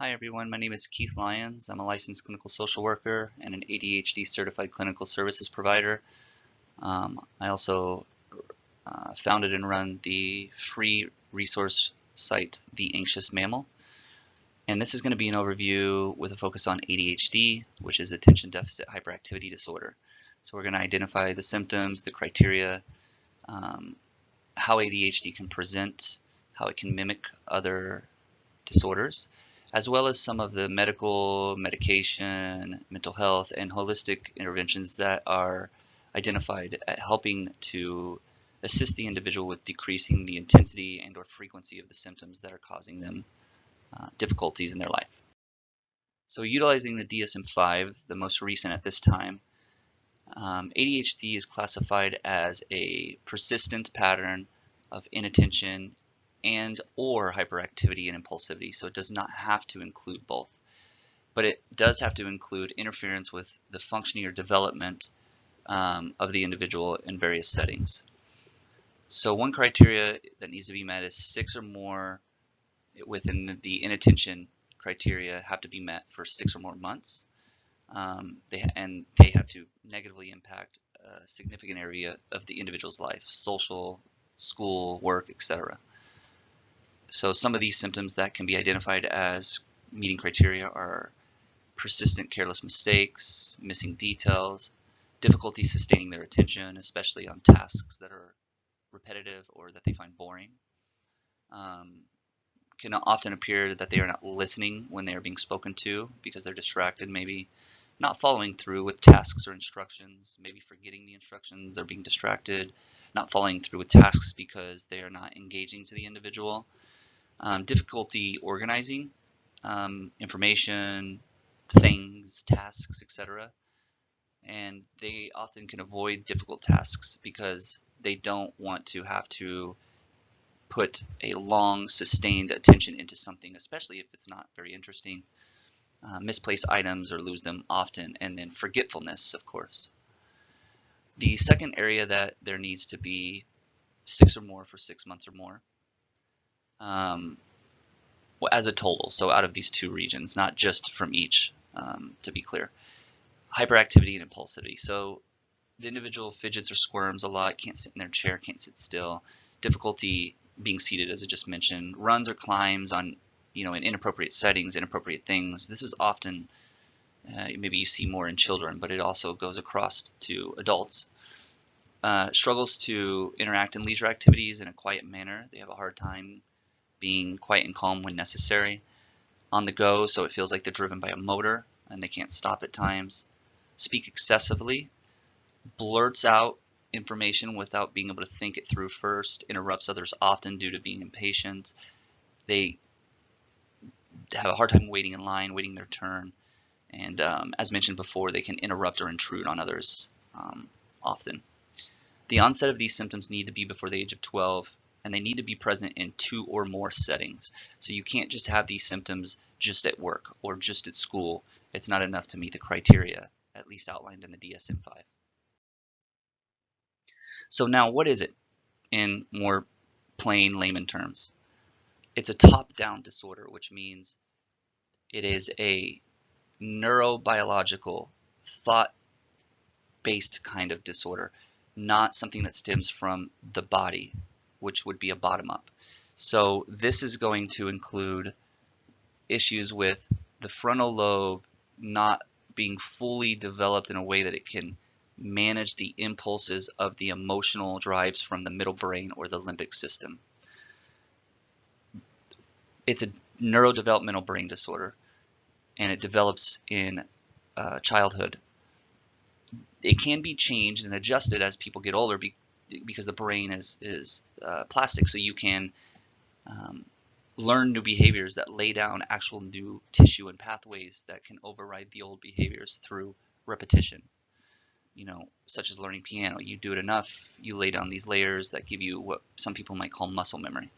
Hi everyone, my name is Keith Lyons. I'm a licensed clinical social worker and an ADHD certified clinical services provider. I also founded and run the free resource site, The Anxious Mammal. And this is going to be an overview with a focus on ADHD, which is attention deficit hyperactivity disorder. So we're going to identify the symptoms, the criteria, um, how ADHD can present, how it can mimic other disorders, as well as some of the medical, medication, mental health, and holistic interventions that are identified at helping to assist the individual with decreasing the intensity and or frequency of the symptoms that are causing them difficulties in their life. So utilizing the DSM-5, the most recent at this time, ADHD is classified as a persistent pattern of inattention and or hyperactivity and impulsivity. So it does not have to include both, but it does have to include interference with the functioning or development of the individual in various settings. So one criteria that needs to be met is 6 or more within the inattention criteria have to be met for 6 or more months. They have to negatively impact a significant area of the individual's life, social, school, work, etc. So some of these symptoms that can be identified as meeting criteria are persistent careless mistakes, missing details, difficulty sustaining their attention, especially on tasks that are repetitive or that they find boring. Can often appear that they are not listening when they are being spoken to because they're distracted, maybe not following through with tasks or instructions, maybe forgetting the instructions or being distracted, not following through with tasks because they are not engaging to the individual. Difficulty organizing information, things, tasks, etc. And they often can avoid difficult tasks because they don't want to have to put a long, sustained attention into something, especially if it's not very interesting. Misplace items or lose them often, and then forgetfulness, of course. The second area that there needs to be 6 or more for 6 months or more. Well, as a total, so out of these two regions, not just from each, to be clear. Hyperactivity and impulsivity. So the individual fidgets or squirms a lot, can't sit in their chair, can't sit still, difficulty being seated, as I just mentioned, runs or climbs on, in inappropriate settings, inappropriate things. This is often, maybe you see more in children, but it also goes across to adults. Struggles to interact in leisure activities in a quiet manner. They have a hard time being quiet and calm when necessary. On the go, so it feels like they're driven by a motor and they can't stop at times. Speak excessively, blurts out information without being able to think it through first, interrupts others often due to being impatient. They have a hard time waiting in line, waiting their turn, and as mentioned before, they can interrupt or intrude on others often. The onset of these symptoms need to be before the age of 12, and they need to be present in 2 or more settings. So you can't just have these symptoms just at work or just at school. It's not enough to meet the criteria, at least outlined in the DSM-5. So now what is it in more plain layman terms? It's a top-down disorder, which means it is a neurobiological, thought-based kind of disorder, not something that stems from the body, which would be a bottom-up. So this is going to include issues with the frontal lobe not being fully developed in a way that it can manage the impulses of the emotional drives from the middle brain or the limbic system. It's a neurodevelopmental brain disorder, and it develops in childhood. It can be changed and adjusted as people get older because the brain is plastic, so you can learn new behaviors that lay down actual new tissue and pathways that can override the old behaviors through repetition. Such as learning piano. You do it enough, you lay down these layers that give you what some people might call muscle memory,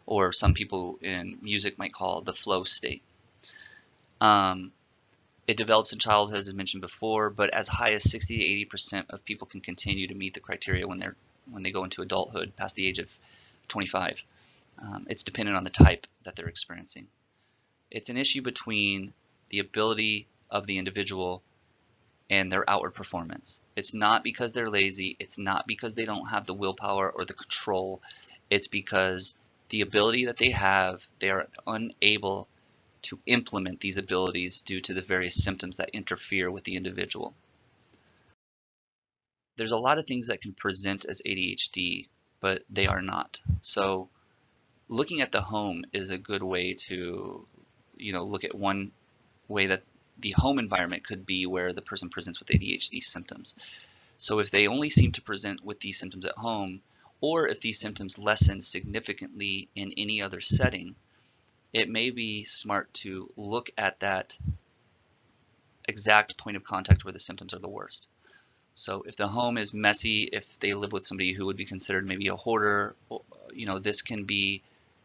or some people in music might call the flow state. It develops in childhood, as mentioned before, but as high as 60 to 80% of people can continue to meet the criteria when they go into adulthood past the age of 25. It's dependent on the type that they're experiencing. It's an issue between the ability of the individual and their outward performance. It's not because they're lazy. It's not because they don't have the willpower or the control. It's because the ability that they have, they are unable to implement these abilities due to the various symptoms that interfere with the individual. There's a lot of things that can present as ADHD, but they are not. So looking at the home is a good way to, look at one way that the home environment could be where the person presents with ADHD symptoms. So if they only seem to present with these symptoms at home, or if these symptoms lessen significantly in any other setting, it may be smart to look at that exact point of contact where the symptoms are the worst. So if the home is messy, if they live with somebody who would be considered maybe a hoarder, this can be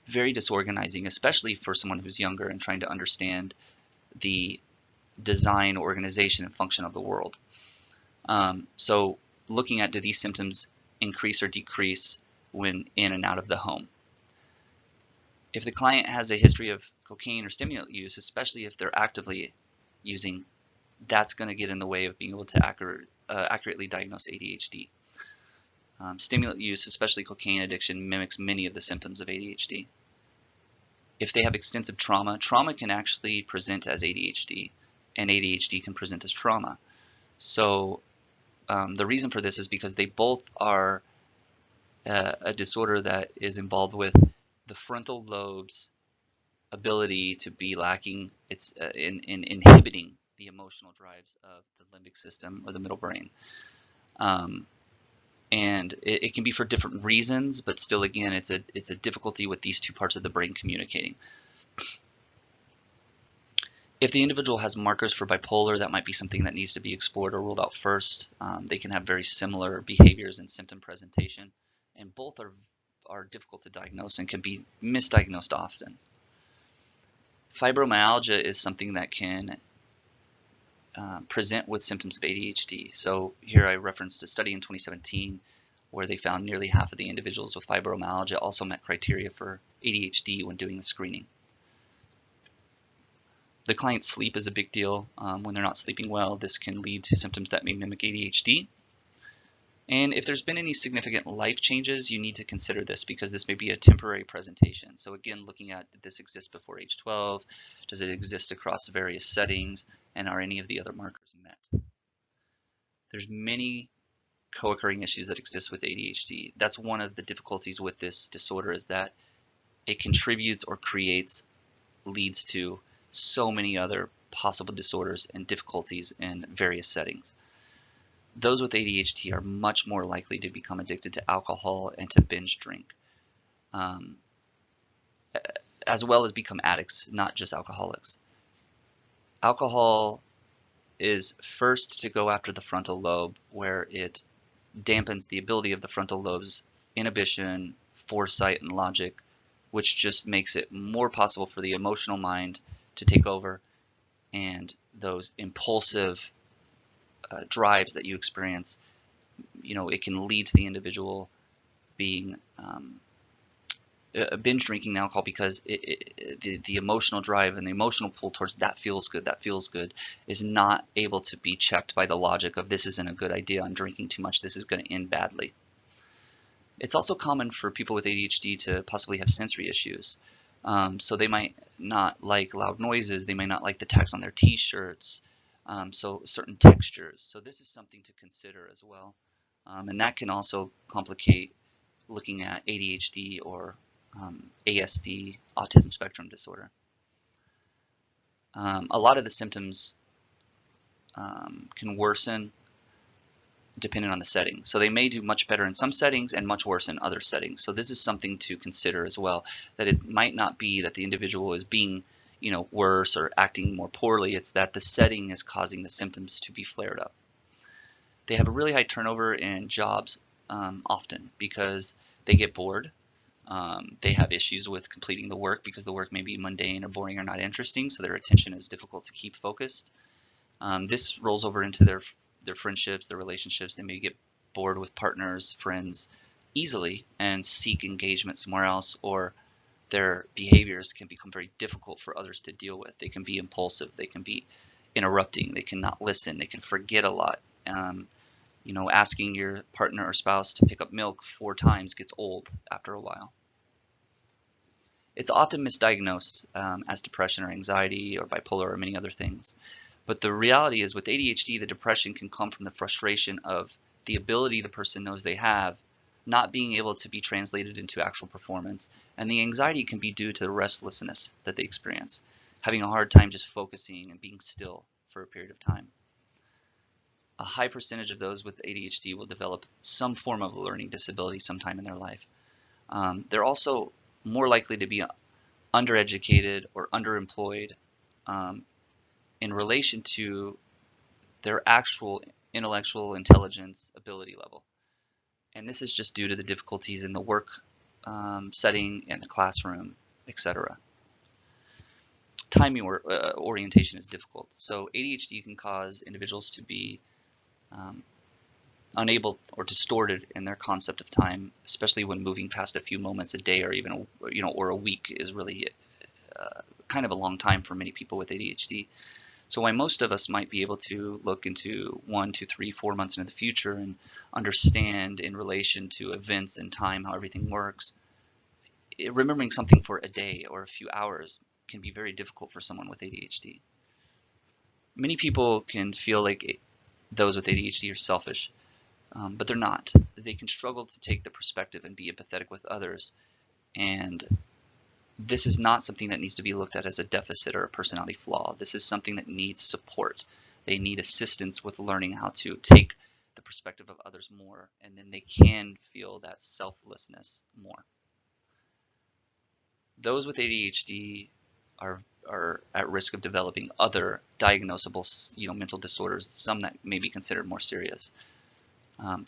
very disorganizing, especially for someone who's younger and trying to understand the design, organization, and function of the world. So looking at, do these symptoms increase or decrease when in and out of the home? If the client has a history of cocaine or stimulant use, especially if they're actively using, that's going to get in the way of being able to accurately diagnose ADHD. Stimulant use, especially cocaine addiction, mimics many of the symptoms of ADHD. If they have extensive trauma, trauma can actually present as ADHD, and ADHD can present as trauma. So the reason for this is because they both are a disorder that is involved with the frontal lobe's ability to be lacking. It's in inhibiting the emotional drives of the limbic system or the middle brain. And it can be for different reasons, but still, again, it's a difficulty with these two parts of the brain communicating. If the individual has markers for bipolar, that might be something that needs to be explored or ruled out first. They can have very similar behaviors and symptom presentation, and both are difficult to diagnose and can be misdiagnosed often. Fibromyalgia is something that can present with symptoms of ADHD. So here I referenced a study in 2017 where they found nearly half of the individuals with fibromyalgia also met criteria for ADHD when doing the screening. The client's sleep is a big deal. When they're not sleeping well, this can lead to symptoms that may mimic ADHD. And if there's been any significant life changes, you need to consider this because this may be a temporary presentation. So again, looking at, did this exist before age 12? Does it exist across various settings? And are any of the other markers met? There's many co-occurring issues that exist with ADHD. That's one of the difficulties with this disorder, is that it contributes or leads to so many other possible disorders and difficulties in various settings. Those with ADHD are much more likely to become addicted to alcohol and to binge drink, as well as become addicts, not just alcoholics. Alcohol is first to go after the frontal lobe, where it dampens the ability of the frontal lobe's inhibition, foresight, and logic, which just makes it more possible for the emotional mind to take over, and those impulsive drives that you experience, it can lead to the individual being binge drinking alcohol because the emotional drive and the emotional pull towards that feels good is not able to be checked by the logic of, this isn't a good idea, I'm drinking too much, this is going to end badly. It's also common for people with ADHD to possibly have sensory issues. So they might not like loud noises, they might not like the tags on their t-shirts, so certain textures. So this is something to consider as well. And that can also complicate looking at ADHD or ASD, autism spectrum disorder. A lot of the symptoms can worsen depending on the setting. So they may do much better in some settings and much worse in other settings. So this is something to consider as well, that it might not be that the individual is being worse or acting more poorly. It's that the setting is causing the symptoms to be flared up. They have a really high turnover in jobs often because they get bored. They have issues with completing the work because the work may be mundane or boring or not interesting, so their attention is difficult to keep focused. This rolls over into their friendships, their relationships. They may get bored with partners, friends easily and seek engagement somewhere else, or their behaviors can become very difficult for others to deal with. They can be impulsive, they can be interrupting, they can not listen, they can forget a lot. Asking your partner or spouse to pick up milk 4 times gets old after a while. It's often misdiagnosed as depression or anxiety or bipolar or many other things. But the reality is with ADHD, the depression can come from the frustration of the ability the person knows they have not being able to be translated into actual performance. And the anxiety can be due to the restlessness that they experience, having a hard time just focusing and being still for a period of time. A high percentage of those with ADHD will develop some form of learning disability sometime in their life. They're also more likely to be undereducated or underemployed in relation to their actual intellectual intelligence ability level. And this is just due to the difficulties in the work setting, in the classroom, etc. Time orientation is difficult. So ADHD can cause individuals to be unable or distorted in their concept of time, especially when moving past a few moments a day or even or a week is really kind of a long time for many people with ADHD. So while most of us might be able to look into 1, 2, 3, 4 months into the future and understand in relation to events and time how everything works, remembering something for a day or a few hours can be very difficult for someone with ADHD. Many people can feel like those with ADHD are selfish, but they're not. They can struggle to take the perspective and be empathetic with others, and this is not something that needs to be looked at as a deficit or a personality flaw. This is something that needs support. They need assistance with learning how to take the perspective of others more, and then they can feel that selflessness more. Those with ADHD are at risk of developing other diagnosable mental disorders, some that may be considered more serious.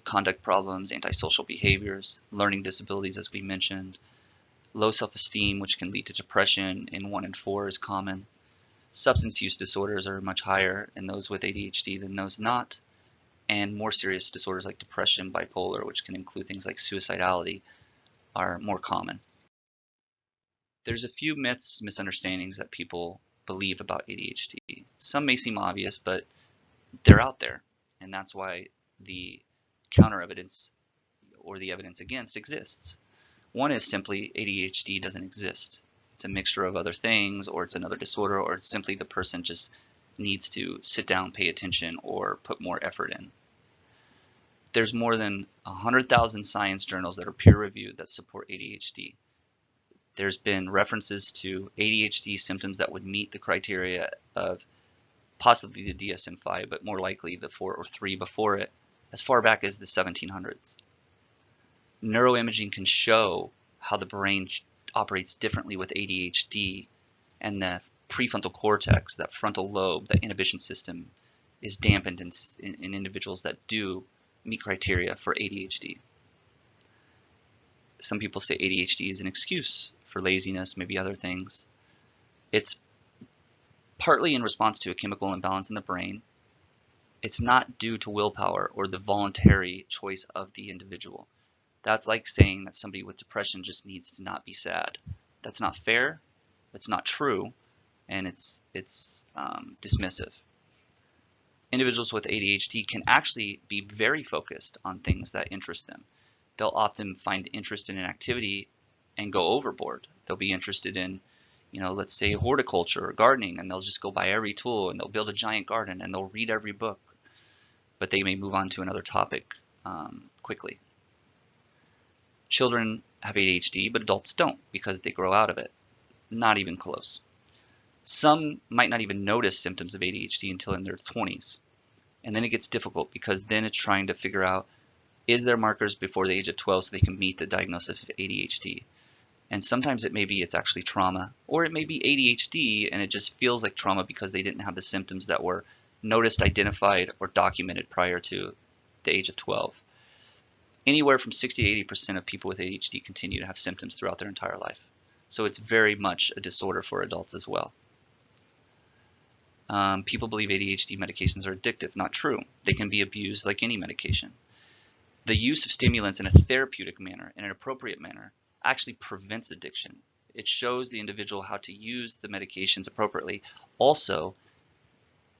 Conduct problems, antisocial behaviors, learning disabilities, as we mentioned. Low self-esteem, which can lead to depression in 1 in 4, is common. Substance use disorders are much higher in those with ADHD than those not. And more serious disorders like depression, bipolar, which can include things like suicidality, are more common. There's a few myths, misunderstandings that people believe about ADHD. Some may seem obvious, but they're out there. And that's why the counter evidence or the evidence against exists. One is simply ADHD doesn't exist. It's a mixture of other things, or it's another disorder, or it's simply the person just needs to sit down, pay attention, or put more effort in. There's more than 100,000 science journals that are peer-reviewed that support ADHD. There's been references to ADHD symptoms that would meet the criteria of possibly the DSM-5, but more likely the 4 or 3 before it, as far back as the 1700s. Neuroimaging can show how the brain operates differently with ADHD, and the prefrontal cortex, that frontal lobe, that inhibition system, is dampened in individuals that do meet criteria for ADHD. Some people say ADHD is an excuse for laziness, maybe other things. It's partly in response to a chemical imbalance in the brain. It's not due to willpower or the voluntary choice of the individual. That's like saying that somebody with depression just needs to not be sad. That's not fair, that's not true, and it's dismissive. Individuals with ADHD can actually be very focused on things that interest them. They'll often find interest in an activity and go overboard. They'll be interested in, let's say horticulture or gardening, and they'll just go buy every tool and they'll build a giant garden and they'll read every book, but they may move on to another topic quickly. Children have ADHD, but adults don't because they grow out of it. Not even close. Some might not even notice symptoms of ADHD until in their 20s. And then it gets difficult because then it's trying to figure out, is there markers before the age of 12 so they can meet the diagnosis of ADHD? And sometimes it's actually trauma, or it may be ADHD and it just feels like trauma because they didn't have the symptoms that were noticed, identified, or documented prior to the age of 12. Anywhere from 60 to 80% of people with ADHD continue to have symptoms throughout their entire life. So it's very much a disorder for adults as well. People believe ADHD medications are addictive. Not true. They can be abused like any medication. The use of stimulants in a therapeutic manner, in an appropriate manner, actually prevents addiction. It shows the individual how to use the medications appropriately. Also,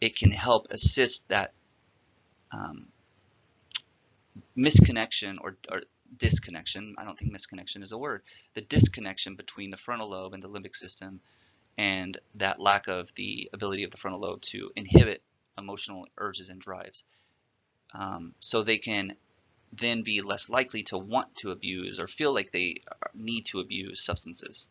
it can help assist that misconnection or disconnection. I don't think misconnection is a word. The disconnection between the frontal lobe and the limbic system, and that lack of the ability of the frontal lobe to inhibit emotional urges and drives. So they can then be less likely to want to abuse or feel like they need to abuse substances.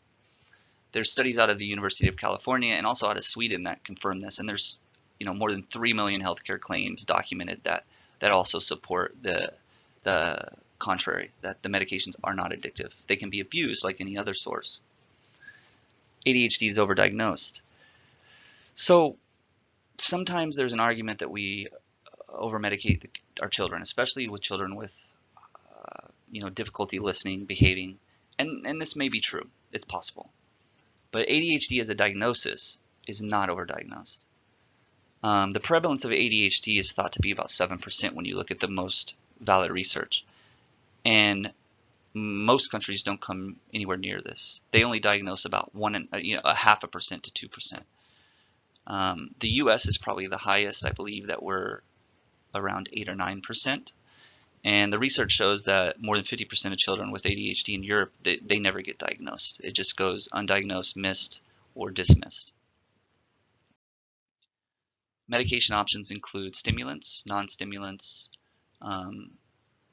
There's studies out of the University of California and also out of Sweden that confirm this, and there's more than 3 million healthcare claims documented that also support the contrary, that the medications are not addictive. They can be abused like any other source. ADHD is overdiagnosed. So sometimes there's an argument that we over-medicate our children, especially with children with difficulty listening, behaving, and this may be true. It's possible. But ADHD as a diagnosis is not overdiagnosed. The prevalence of ADHD is thought to be about 7% when you look at the most valid research. And most countries don't come anywhere near this. They only diagnose about 0.5% to 2%. The US is probably the highest. I believe that we're around 8 or 9%. And the research shows that more than 50% of children with ADHD in Europe, they never get diagnosed. It just goes undiagnosed, missed, or dismissed. Medication options include stimulants, non-stimulants.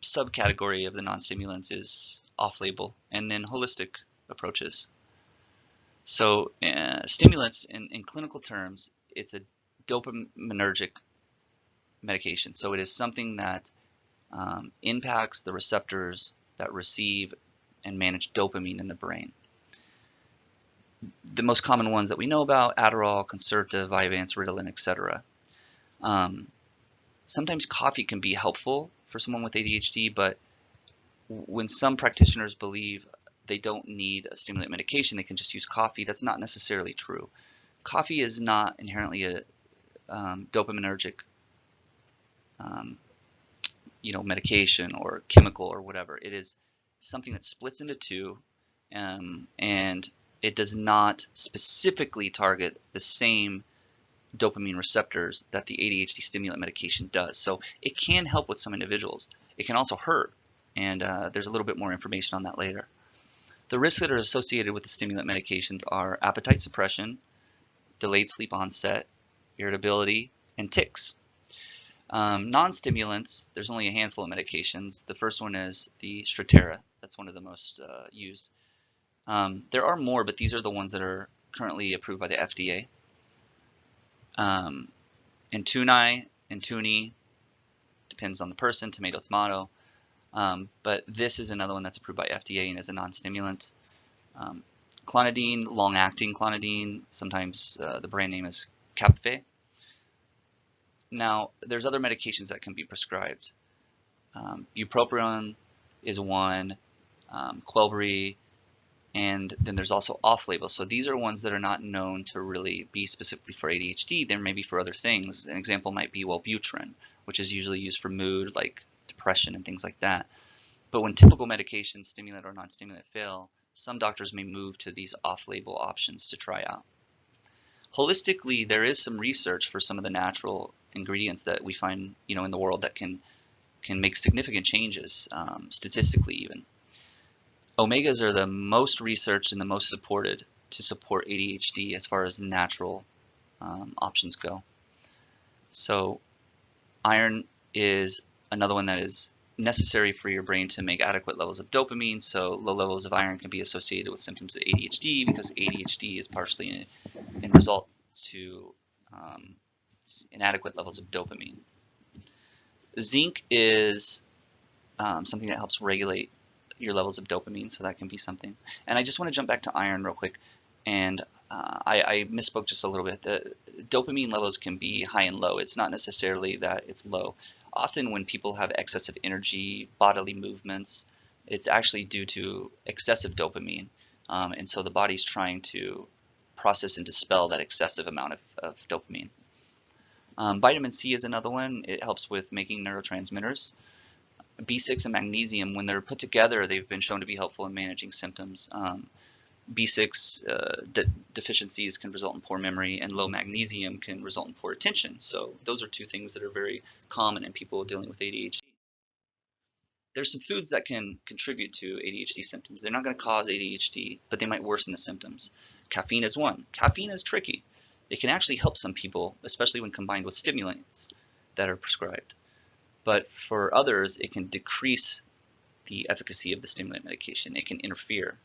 Subcategory of the non-stimulants is off-label, and then holistic approaches. So stimulants, in clinical terms, it's a dopaminergic medication. So it is something that impacts the receptors that receive and manage dopamine in the brain. The most common ones that we know about: Adderall, Concerta, Vyvanse, Ritalin, etc. Sometimes coffee can be helpful for someone with ADHD, but when some practitioners believe they don't need a stimulant medication, they can just use coffee, that's not necessarily true. Coffee is not inherently a dopaminergic medication or chemical or whatever. It is something that splits into two, and it does not specifically target the same dopamine receptors that the ADHD stimulant medication does. So it can help with some individuals. It can also hurt, and there's a little bit more information on that later. The risks that are associated with the stimulant medications are appetite suppression, delayed sleep onset, irritability, and tics. Non-stimulants, there's only a handful of medications. The first one is the Strattera. That's one of the most used. There are more, but these are the ones that are currently approved by the FDA. Intuni, depends on the person, tomato. But this is another one that's approved by FDA and is a non-stimulant. Clonidine, long-acting clonidine, sometimes the brand name is Capve. Now, there's other medications that can be prescribed. Bupropion is one, Quellbri, and then there's also off-label. So these are ones that are not known to really be specifically for ADHD. They're maybe for other things. An example might be Wellbutrin, which is usually used for mood, like depression and things like that. But when typical medications, stimulant or non-stimulant, fail, some doctors may move to these off-label options to try out. Holistically, there is some research for some of the natural ingredients that we find, in the world that can make significant changes, statistically even. Omegas are the most researched and the most supported to support ADHD as far as natural options go. So iron is another one that is necessary for your brain to make adequate levels of dopamine. So low levels of iron can be associated with symptoms of ADHD, because ADHD is partially in result to inadequate levels of dopamine. Zinc is something that helps regulate your levels of dopamine, so that can be something. And I just want to jump back to iron real quick, and I misspoke just a little bit. The dopamine levels can be high and low. It's not necessarily that it's low. Often when people have excessive energy, bodily movements, it's actually due to excessive dopamine, and so the body's trying to process and dispel that excessive amount of dopamine. Vitamin C is another one. It helps with making neurotransmitters. B6 and magnesium, when they're put together, they've been shown to be helpful in managing symptoms. B6 deficiencies can result in poor memory, and low magnesium can result in poor attention. So those are two things that are very common in people dealing with ADHD. There's some foods that can contribute to ADHD symptoms. They're not going to cause ADHD, but they might worsen the symptoms. Caffeine is one. Caffeine is tricky. It can actually help some people, especially when combined with stimulants that are prescribed. But for others, it can decrease the efficacy of the stimulant medication. It can interfere.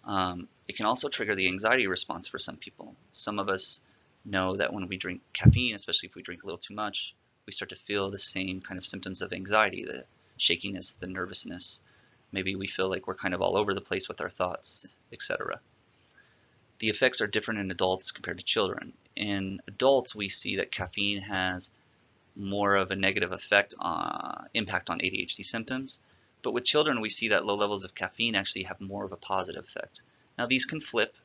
It can also trigger the anxiety response for some people. Some of us know that when we drink caffeine, especially if we drink a little too much, we start to feel the same kind of symptoms of anxiety, the shakiness, the nervousness. Maybe we feel like we're kind of all over the place with our thoughts, etc. The effects are different in adults compared to children. In adults, we see that caffeine has more of a negative impact on ADHD symptoms. But with children, we see that low levels of caffeine actually have more of a positive effect. Now, these can flip.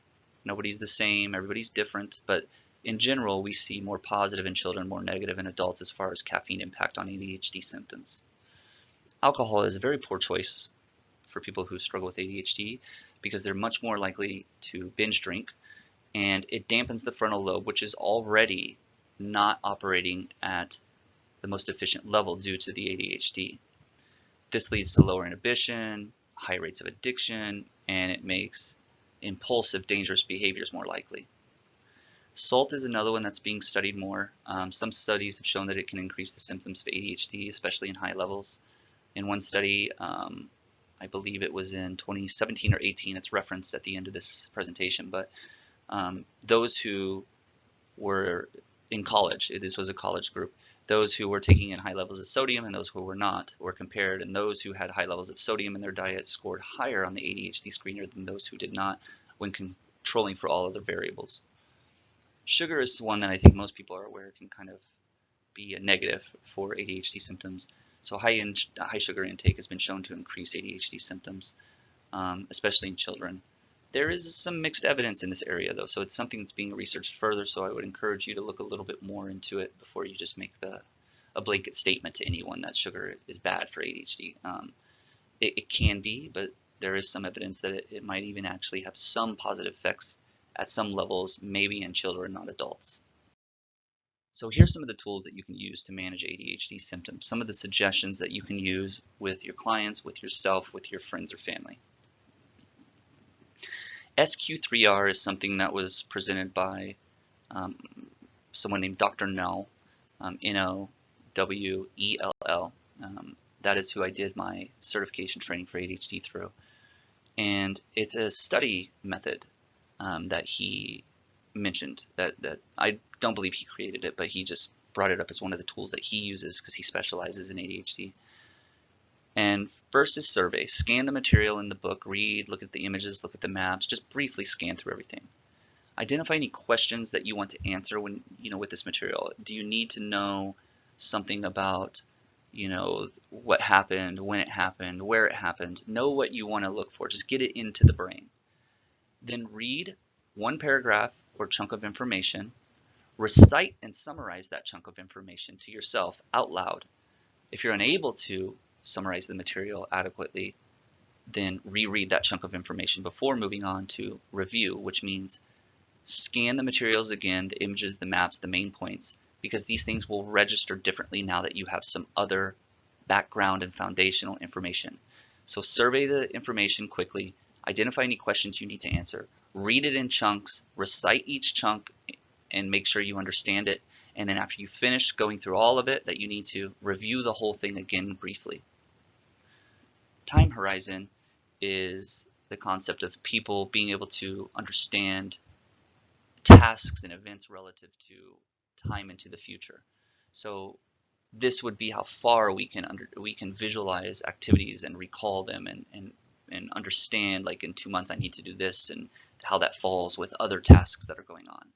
Nobody's the same. Everybody's different. But in general, we see more positive in children, more negative in adults as far as caffeine impact on ADHD symptoms. Alcohol is a very poor choice for people who struggle with ADHD because they're much more likely to binge drink, and it dampens the frontal lobe, which is already not operating at the most efficient level due to the ADHD. This leads to lower inhibition, high rates of addiction, and it makes impulsive, dangerous behaviors more likely. Salt is another one that's being studied more. Some studies have shown that it can increase the symptoms of ADHD, especially in high levels. In one study, I believe it was in 2017 or 18, it's referenced at the end of this presentation, but those who were in college, this was a college group, those who were taking in high levels of sodium and those who were not were compared, and those who had high levels of sodium in their diet scored higher on the ADHD screener than those who did not when controlling for all other variables. Sugar is one that I think most people are aware can kind of be a negative for ADHD symptoms. So high sugar intake has been shown to increase ADHD symptoms, especially in children. There is some mixed evidence in this area, though, so it's something that's being researched further, so I would encourage you to look a little bit more into it before you just make a blanket statement to anyone that sugar is bad for ADHD. It can be, but there is some evidence that it might even actually have some positive effects at some levels, maybe in children, not adults. So here's some of the tools that you can use to manage ADHD symptoms, some of the suggestions that you can use with your clients, with yourself, with your friends or family. SQ3R is something that was presented by someone named Dr. Null, N-O-W-E-L-L. That is who I did my certification training for ADHD through. And it's a study method that he mentioned that I don't believe he created it, but he just brought it up as one of the tools that he uses because he specializes in ADHD. And first is survey. Scan the material in the book, read, look at the images, look at the maps, just briefly scan through everything. Identify any questions that you want to answer when, with this material. Do you need to know something about, what happened, when it happened, where it happened? Know what you want to look for. Just get it into the brain. Then read one paragraph or chunk of information. Recite and summarize that chunk of information to yourself out loud. If you're unable to summarize the material adequately, then reread that chunk of information before moving on to review, which means scan the materials again, the images, the maps, the main points, because these things will register differently now that you have some other background and foundational information. So survey the information quickly, identify any questions you need to answer, read it in chunks, recite each chunk, and make sure you understand it. And then after you finish going through all of it, that you need to review the whole thing again briefly. Time horizon is the concept of people being able to understand tasks and events relative to time into the future. So this would be how far we can visualize activities and recall them and understand, like, in 2 months I need to do this, and how that falls with other tasks that are going on.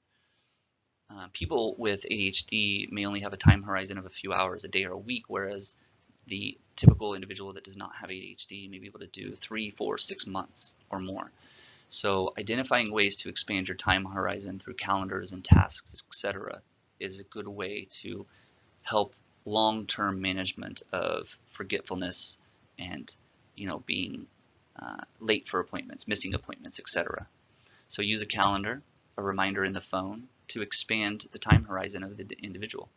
People with ADHD may only have a time horizon of a few hours, a day, or a week, whereas the typical individual that does not have ADHD may be able to do 3, 4, 6 months or more. So identifying ways to expand your time horizon through calendars and tasks, etc., is a good way to help long-term management of forgetfulness and being late for appointments, missing appointments, etc. So use a calendar, a reminder in the phone to expand the time horizon of the individual.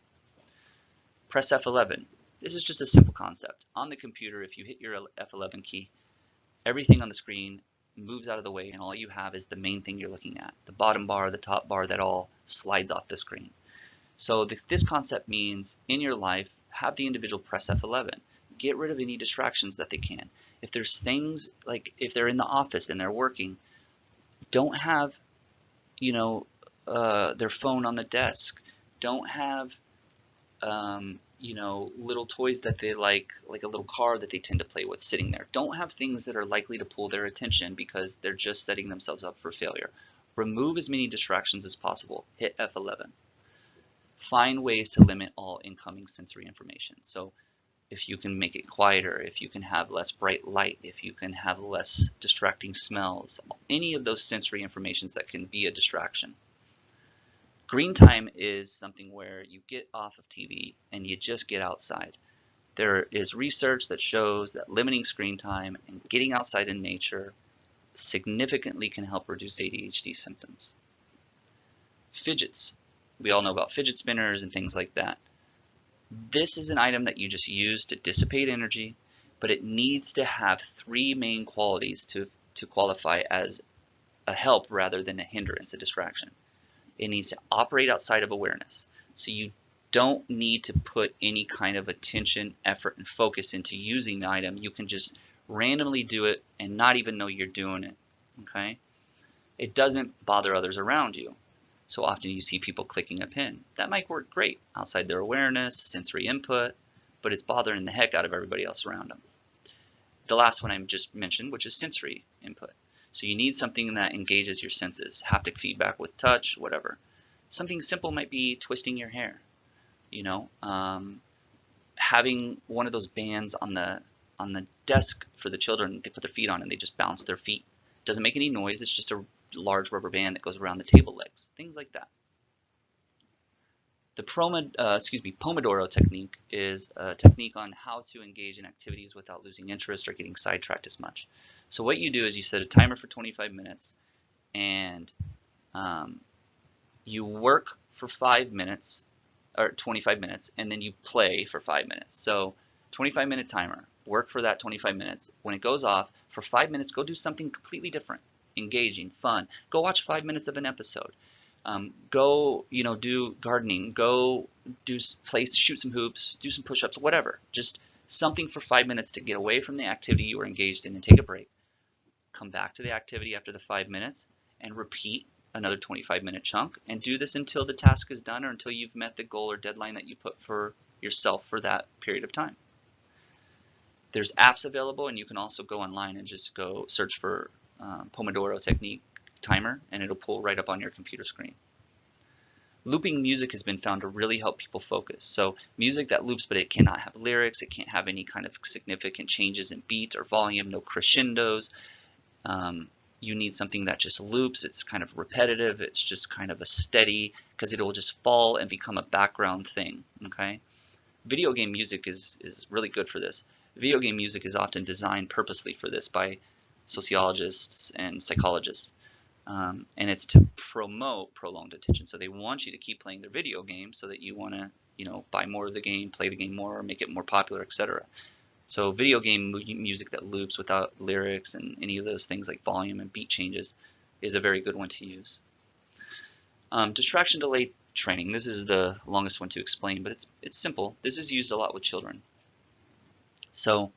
Press F11. This is just a simple concept. On the computer, if you hit your F11 key, everything on the screen moves out of the way and all you have is the main thing you're looking at. The bottom bar, the top bar, that all slides off the screen. So this concept means in your life, have the individual press F11. Get rid of any distractions that they can. If there's things like if they're in the office and they're working, don't have, their phone on the desk. Don't have, little toys that they like a little car that they tend to play with sitting there. Don't have things that are likely to pull their attention because they're just setting themselves up for failure. Remove as many distractions as possible. Hit F11. Find ways to limit all incoming sensory information. So if you can make it quieter, if you can have less bright light, if you can have less distracting smells, any of those sensory informations that can be a distraction. Green time is something where you get off of TV and you just get outside. There is research that shows that limiting screen time and getting outside in nature significantly can help reduce ADHD symptoms. Fidgets. We all know about fidget spinners and things like that. This is an item that you just use to dissipate energy, but it needs to have three main qualities to qualify as a help rather than a hindrance, a distraction. It needs to operate outside of awareness. So you don't need to put any kind of attention, effort, and focus into using the item. You can just randomly do it and not even know you're doing it. Okay? It doesn't bother others around you. So often you see people clicking a pin. That might work great outside their awareness, sensory input, but it's bothering the heck out of everybody else around them. The last one I just mentioned, which is sensory input. So you need something that engages your senses, haptic feedback with touch, whatever. Something simple might be twisting your hair, having one of those bands on the desk for the children. They put their feet on and they just bounce their feet. Doesn't make any noise. It's just a large rubber band that goes around the table legs, things like that. The Pomodoro technique is a technique on how to engage in activities without losing interest or getting sidetracked as much. So what you do is you set a timer for 25 minutes and you work for 5 minutes or 25 minutes and then you play for 5 minutes. So 25-minute timer, work for that 25 minutes. When it goes off, for 5 minutes, go do something completely different, engaging, fun. Go watch 5 minutes of an episode. Go, do gardening. Go shoot some hoops, do some push-ups, whatever. Just something for 5 minutes to get away from the activity you were engaged in and take a break. Come back to the activity after the 5 minutes and repeat another 25-minute chunk and do this until the task is done or until you've met the goal or deadline that you put for yourself for that period of time. There's apps available, and you can also go online and just go search for Pomodoro technique timer, and it'll pull right up on your computer screen. Looping music has been found to really help people focus. So music that loops, but it cannot have lyrics, it can't have any kind of significant changes in beat or volume, no crescendos. You need something that just loops, it's kind of repetitive, it's just kind of a steady, because it will just fall and become a background thing, okay? Video game music is really good for this. Video game music is often designed purposely for this by sociologists and psychologists. And it's to promote prolonged attention. So they want you to keep playing their video game so that you want to, buy more of the game, play the game more, make it more popular, etc. So video game music that loops without lyrics and any of those things like volume and beat changes is a very good one to use. Distraction delay training. This is the longest one to explain, but it's simple. This is used a lot with children. So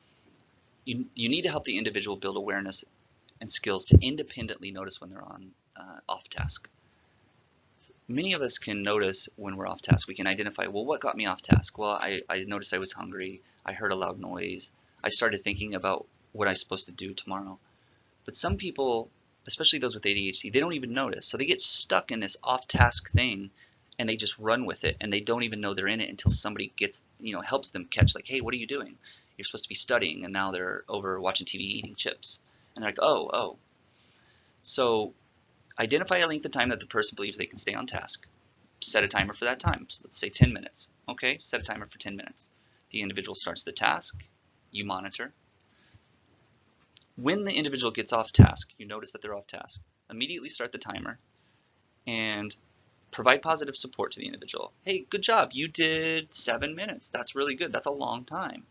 you need to help the individual build awareness and skills to independently notice when they're on off task. Many of us can notice when we're off task. We can identify, well, what got me off task? Well, I noticed I was hungry. I heard a loud noise. I started thinking about what I'm supposed to do tomorrow. But some people, especially those with ADHD, they don't even notice. So they get stuck in this off task thing and they just run with it and they don't even know they're in it until somebody gets, helps them catch like, hey, what are you doing? You're supposed to be studying, and now they're over watching TV eating chips. And they're like, oh. So identify a length of time that the person believes they can stay on task. Set a timer for that time. So let's say 10 minutes. Okay, set a timer for 10 minutes. The individual starts the task. You monitor. When the individual gets off task, you notice that they're off task. immediately start the timer and provide positive support to the individual. Hey, good job. You did 7 minutes. That's really good. That's a long time.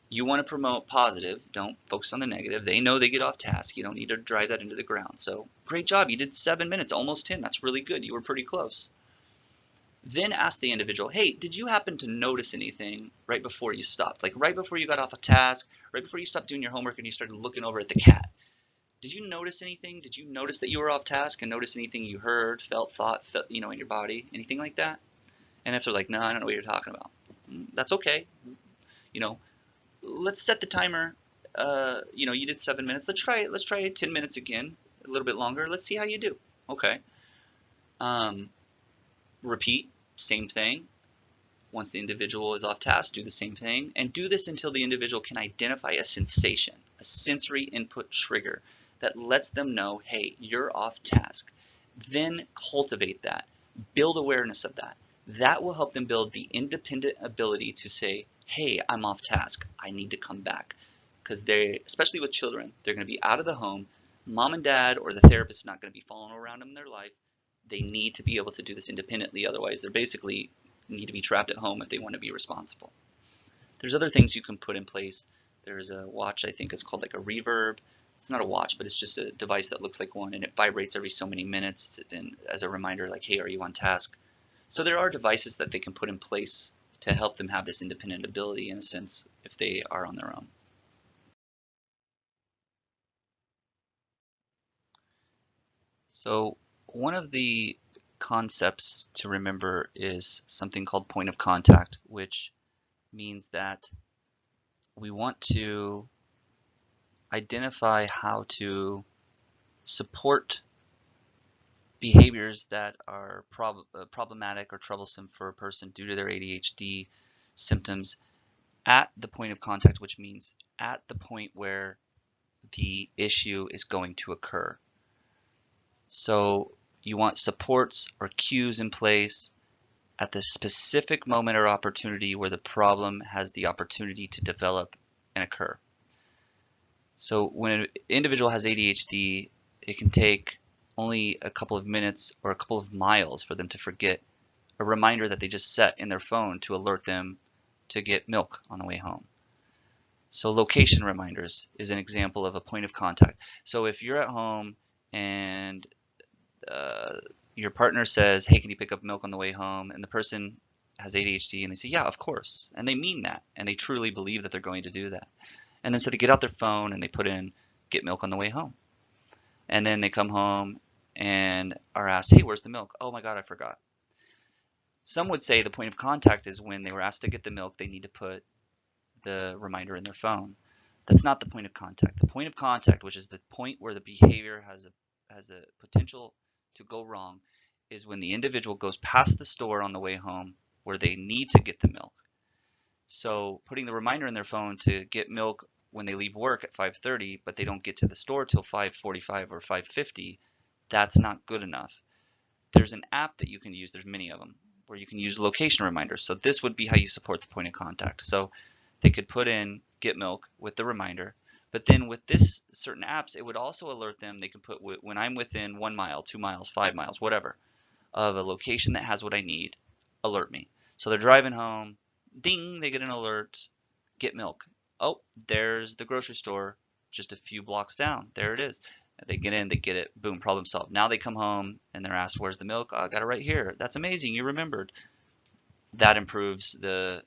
You want to promote positive. Don't focus on the negative. They know they get off task. You don't need to drive that into the ground. So great job. You did 7 minutes, almost 10. That's really good. You were pretty close. Then ask the individual, hey, did you happen to notice anything right before you stopped? Like right before you got off a task, right before you stopped doing your homework and you started looking over at the cat. Did you notice anything? Did you notice that you were off task and notice anything you heard, felt, thought, in your body, anything like that? And if they're like, no, I don't know what you're talking about, that's okay. Let's set the timer. You did 7 minutes. Let's try 10 minutes again, a little bit longer. Let's see how you do. Okay. Repeat, same thing. Once the individual is off task, do the same thing, and do this until the individual can identify a sensation, a sensory input trigger that lets them know, hey, you're off task. Then cultivate that, build awareness of that. That will help them build the independent ability to say, hey, I'm off task, I need to come back. Because especially with children, they're going to be out of the home. Mom and dad or the therapist is not going to be following around them in their life. They need to be able to do this independently, otherwise they're basically need to be trapped at home if they want to be responsible. There's other things you can put in place. There's a watch, I think it's called like a reverb. It's not a watch, but it's just a device that looks like one, and it vibrates every so many minutes and as a reminder like, hey, are you on task? So there are devices that they can put in place to help them have this independent ability in a sense if they are on their own. So one of the concepts to remember is something called point of contact, which means that we want to identify how to support behaviors that are problematic or troublesome for a person due to their ADHD symptoms at the point of contact, which means at the point where the issue is going to occur. So you want supports or cues in place at the specific moment or opportunity where the problem has the opportunity to develop and occur. So when an individual has ADHD, it can take only a couple of minutes or a couple of miles for them to forget a reminder that they just set in their phone to alert them to get milk on the way home. So location reminders is an example of a point of contact. So if you're at home and your partner says, hey, can you pick up milk on the way home? And the person has ADHD and they say, yeah, of course. And they mean that. And they truly believe that they're going to do that. And then so they get out their phone and they put in, get milk on the way home. And then they come home and are asked, hey, where's the milk? Oh my God, I forgot. Some would say the point of contact is when they were asked to get the milk, they need to put the reminder in their phone. That's not the point of contact. The point of contact, which is the point where the behavior has a potential to go wrong, is when the individual goes past the store on the way home where they need to get the milk. So putting the reminder in their phone to get milk when they leave work at 5:30, but they don't get to the store till 5:45 or 5:50, that's not good enough. There's an app that you can use, there's many of them, where you can use location reminders. So this would be how you support the point of contact. So they could put in get milk with the reminder, but then with this certain apps, it would also alert them. They can put when I'm within 1 mile, 2 miles, 5 miles, whatever, of a location that has what I need, alert me. So they're driving home, ding, they get an alert, get milk. Oh, there's the grocery store just a few blocks down. There it is. They get in, they get it, boom, problem solved. Now they come home and they're asked, where's the milk? Oh, I got it right here. That's amazing, you remembered. That improves the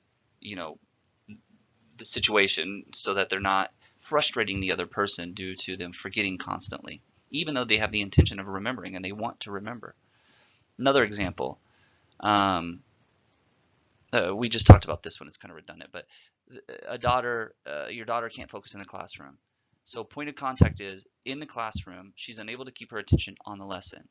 situation so that they're not frustrating the other person due to them forgetting constantly, even though they have the intention of remembering and they want to remember. Another example, we just talked about this one, it's kind of redundant, but your daughter can't focus in the classroom. So point of contact is in the classroom, she's unable to keep her attention on the lesson.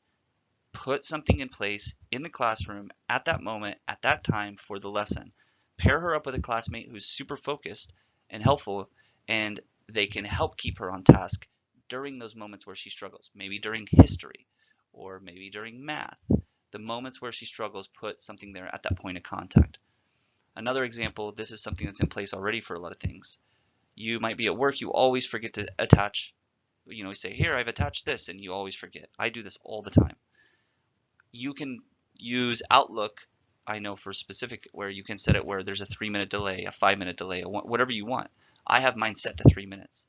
Put something in place in the classroom at that moment, at that time for the lesson. Pair her up with a classmate who's super focused and helpful, and they can help keep her on task during those moments where she struggles. Maybe during history or maybe during math. The moments where she struggles, put something there at that point of contact. Another example, this is something that's in place already for a lot of things. You might be at work, you always forget to attach you say, here, I've attached this, and you always forget. I do this all the time. You can use Outlook, I know for specific, where you can set it where there's a 3-minute delay, a 5-minute delay, whatever you want. I have mine set to 3 minutes.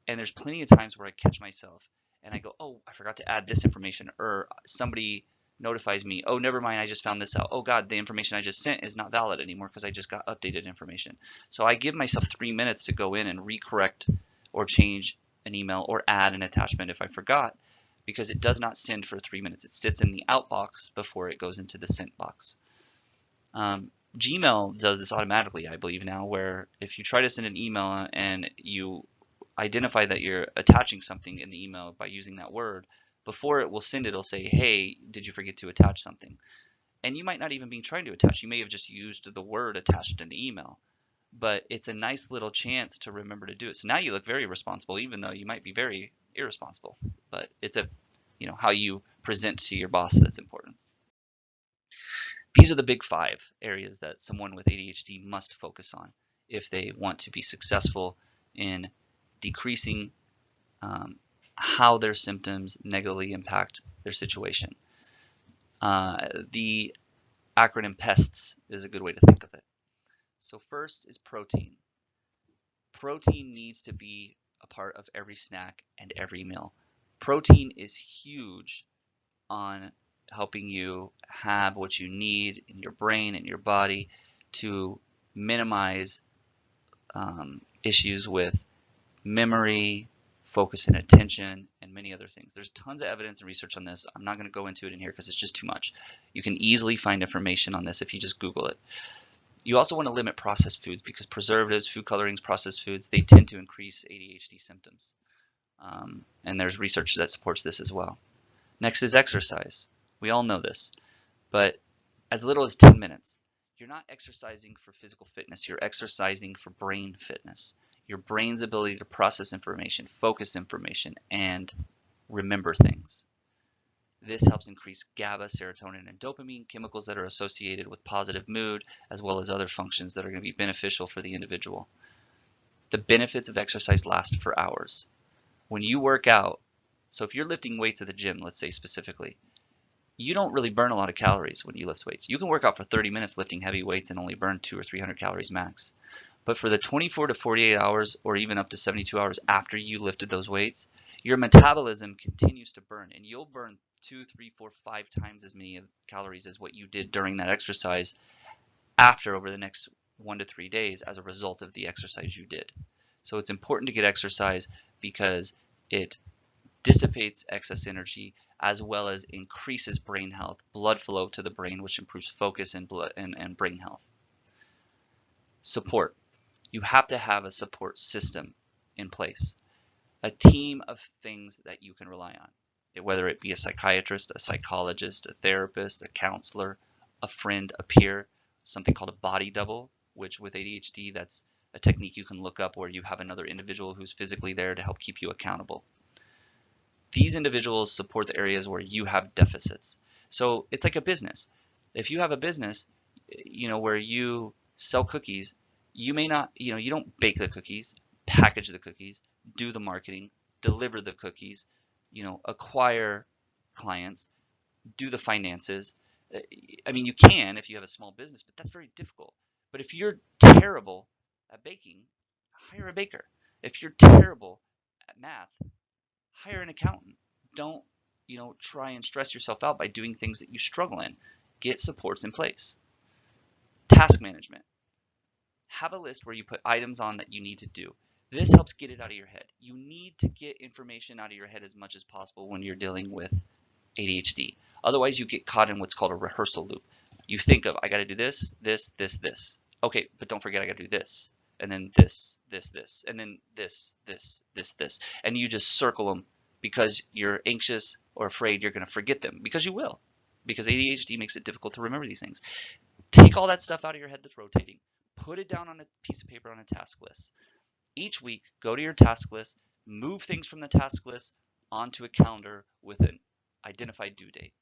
And there's plenty of times where I catch myself and I go, oh, I forgot to add this information, or somebody notifies me, oh, never mind, I just found this out. Oh God, the information I just sent is not valid anymore because I just got updated information. So I give myself 3 minutes to go in and recorrect or change an email or add an attachment if I forgot, because it does not send for 3 minutes. It sits in the out box before it goes into the sent box. Gmail does this automatically, I believe now, where if you try to send an email and you identify that you're attaching something in the email by using that word, before it will send it, it'll say, hey, did you forget to attach something? And you might not even be trying to attach. You may have just used the word attached in the email. But it's a nice little chance to remember to do it. So now you look very responsible, even though you might be very irresponsible. But it's how you present to your boss that's important. These are the big 5 areas that someone with ADHD must focus on if they want to be successful in decreasing how their symptoms negatively impact their situation. The acronym Pests is a good way to think of it. So first is protein. Protein needs to be a part of every snack and every meal. Protein is huge on helping you have what you need in your brain and your body to minimize issues with memory, focus and attention, and many other things. There's tons of evidence and research on this. I'm not going to go into it in here because it's just too much. You can easily find information on this if you just Google it. You also want to limit processed foods because preservatives, food colorings, processed foods, they tend to increase ADHD symptoms. And there's research that supports this as well. Next is exercise. We all know this, but as little as 10 minutes. You're not exercising for physical fitness, you're exercising for brain fitness. Your brain's ability to process information, focus information, and remember things. This helps increase GABA, serotonin, and dopamine, chemicals that are associated with positive mood, as well as other functions that are going to be beneficial for the individual. The benefits of exercise last for hours. When you work out, so if you're lifting weights at the gym, let's say specifically, you don't really burn a lot of calories when you lift weights. You can work out for 30 minutes lifting heavy weights and only burn 200 or 300 calories max. But for the 24 to 48 hours or even up to 72 hours after you lifted those weights, your metabolism continues to burn, and you'll burn 2, 3, 4, 5 times as many calories as what you did during that exercise after over the next 1 to 3 days as a result of the exercise you did. So it's important to get exercise because it dissipates excess energy as well as increases brain health, blood flow to the brain, which improves focus and brain health. Support. You have to have a support system in place, a team of things that you can rely on, whether it be a psychiatrist, a psychologist, a therapist, a counselor, a friend, a peer, something called a body double, which with ADHD, that's a technique you can look up where you have another individual who's physically there to help keep you accountable. These individuals support the areas where you have deficits. So it's like a business. If you have a business, where you sell cookies, you may not, you don't bake the cookies, package the cookies, do the marketing, deliver the cookies, acquire clients, do the finances. I mean, you can if you have a small business, but that's very difficult. But if you're terrible at baking, hire a baker. If you're terrible at math, hire an accountant. Don't, try and stress yourself out by doing things that you struggle in. Get supports in place. Task management. Have a list where you put items on that you need to do. This helps get it out of your head. You need to get information out of your head as much as possible when you're dealing with ADHD. Otherwise, you get caught in what's called a rehearsal loop. You think of, I got to do this, this, this, this. Okay, but don't forget I got to do this, and then this, and then this, this. And you just circle them because you're anxious or afraid you're going to forget them, because you will, because ADHD makes it difficult to remember these things. Take all that stuff out of your head that's rotating. Put it down on a piece of paper on a task list. Each week, go to your task list, move things from the task list onto a calendar with an identified due date.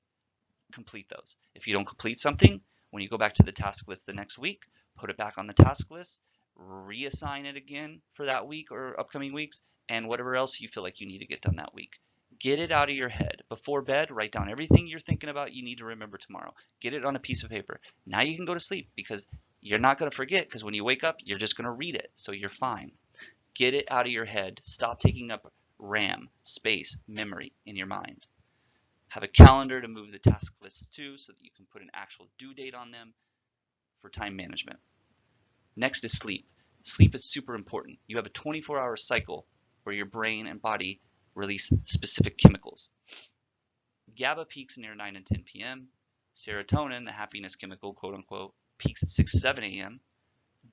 Complete those. If you don't complete something, when you go back to the task list the next week, put it back on the task list, reassign it again for that week or upcoming weeks, and whatever else you feel like you need to get done that week. Get it out of your head. Before bed, write down everything you're thinking about you need to remember tomorrow. Get it on a piece of paper. Now you can go to sleep because you're not going to forget, because when you wake up, you're just going to read it, so you're fine. Get it out of your head. Stop taking up RAM, space, memory in your mind. Have a calendar to move the task lists to so that you can put an actual due date on them for time management. Next is sleep. Sleep is super important. You have a 24-hour cycle where your brain and body release specific chemicals. GABA peaks near 9 and 10 p.m. Serotonin, the happiness chemical, quote unquote, peaks at 6, 7 a.m.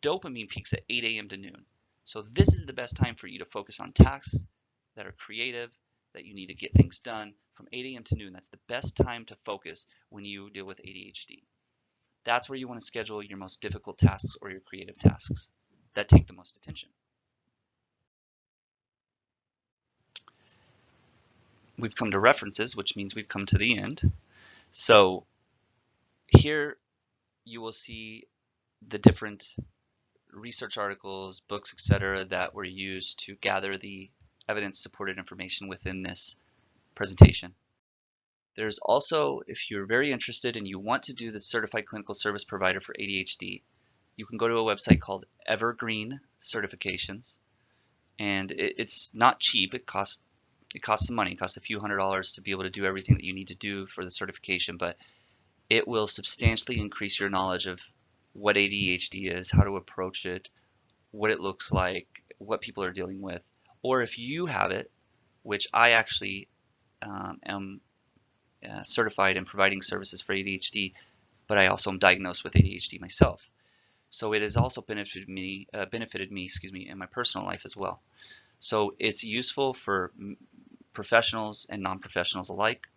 Dopamine peaks at 8 a.m. to noon. So this is the best time for you to focus on tasks that are creative, that you need to get things done from 8 a.m. to noon. That's the best time to focus when you deal with ADHD. That's where you want to schedule your most difficult tasks or your creative tasks that take the most attention. We've come to references, which means we've come to the end. So here you will see the different research articles, books, etc. that were used to gather the evidence-supported information within this presentation. There's also, if you're very interested and you want to do the Certified Clinical Service Provider for ADHD, you can go to a website called Evergreen Certifications, and it's not cheap. It costs some money. It costs a few $100s to be able to do everything that you need to do for the certification, but it will substantially increase your knowledge of what ADHD is, how to approach it, what it looks like, what people are dealing with, or if you have it, which I actually am certified in providing services for ADHD, but I also am diagnosed with ADHD myself. So it has also benefited me, in my personal life as well. So it's useful for professionals and non-professionals alike.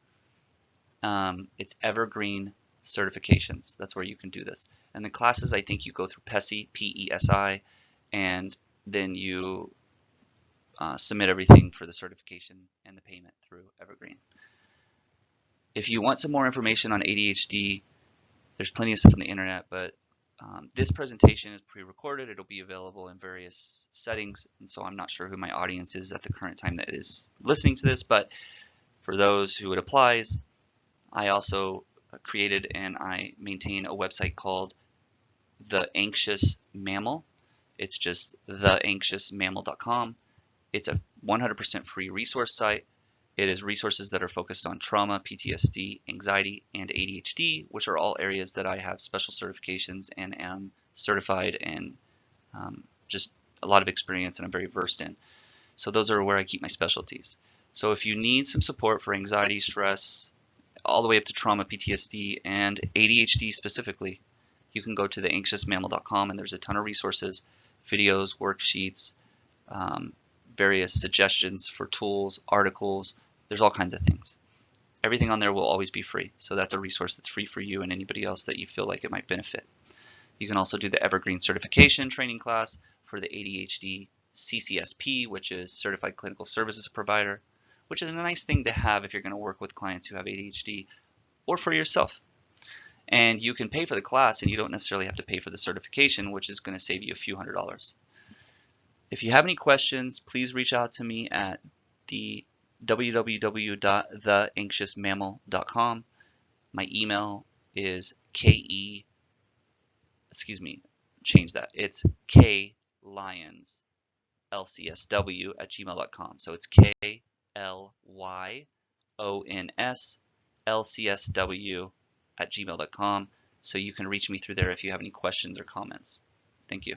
It's Evergreen Certifications. That's where you can do this. And the classes, I think you go through PESI, P-E-S-I, and then you submit everything for the certification and the payment through Evergreen. If you want some more information on ADHD, there's plenty of stuff on the internet, but this presentation is pre-recorded. It'll be available in various settings, and so I'm not sure who my audience is at the current time that is listening to this, but for those who it applies, I also created and I maintain a website called The Anxious Mammal. It's just theanxiousmammal.com. It's a 100% free resource site. It is resources that are focused on trauma, PTSD, anxiety, and ADHD, which are all areas that I have special certifications and am certified and just a lot of experience and I'm very versed in. So those are where I keep my specialties. So if you need some support for anxiety, stress, all the way up to trauma, PTSD, and ADHD specifically, you can go to theanxiousmammal.com and there's a ton of resources, videos, worksheets, various suggestions for tools, articles. There's all kinds of things. Everything on there will always be free. So that's a resource that's free for you and anybody else that you feel like it might benefit. You can also do the Evergreen Certification training class for the ADHD CCSP, which is Certified Clinical Services Provider, which is a nice thing to have if you're going to work with clients who have ADHD or for yourself. And you can pay for the class and you don't necessarily have to pay for the certification, which is going to save you a few $100s. If you have any questions, please reach out to me at the www.theanxiousmammal.com. My email is change that. It's klyonslcsw@gmail.com. So it's KLYONSLCSW@gmail.com. So you can reach me through there if you have any questions or comments. Thank you.